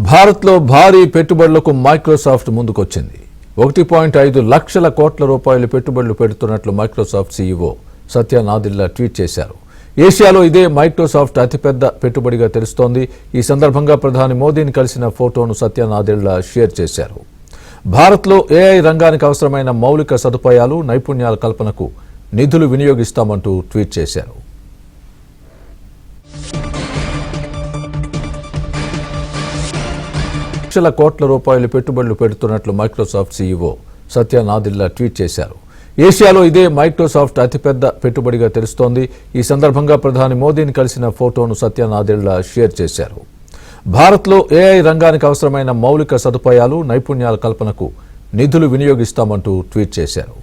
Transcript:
భారత్లో భారీ పెట్టుబడులకు మైక్రోసాఫ్ట్ ముందుకొచ్చింది. 1.5 లక్షల కోట్ల రూపాయల పెట్టుబడులు పెడుతున్నట్లు Microsoft CEO Satya Nadella tweet చేశారు. ఏషియాలో ఇదే మైక్రోసాఫ్ట్ అతిపెద్ద పెట్టుబడిగా తెలుస్తోంది. ఈ సందర్భంగా ప్రధాని మోదీని కలిసిన ఫోటోను సత్య నాదెళ్ల షేర్ చేశారు. భారత్లో ఏఐ రంగానికి అవసరమైన మౌలిక సదుపాయాలు, నైపుణ్యాల కల్పనకు నిధులు వినియోగిస్తామంటూ ట్వీట్ చేశారు. లక్షల కోట్ల రూపాయల పెట్టుబడులు పెడుతున్నట్లు Microsoft CEO Satya Nadella tweet చేశారు. ఏషియాలో ఇదే మైక్రోసాఫ్ట్ అతిపెద్ద పెట్టుబడిగా తెలుస్తోంది. ఈ సందర్భంగా ప్రధాని మోదీని కలిసిన ఫోటోను సత్య నాదెళ్ల షేర్ చేశారు. భారత్లో ఏఐ రంగానికి అవసరమైన మౌలిక సదుపాయాలు, నైపుణ్యాల కల్పనకు నిధులు వినియోగిస్తామంటూ ట్వీట్ చేశారు.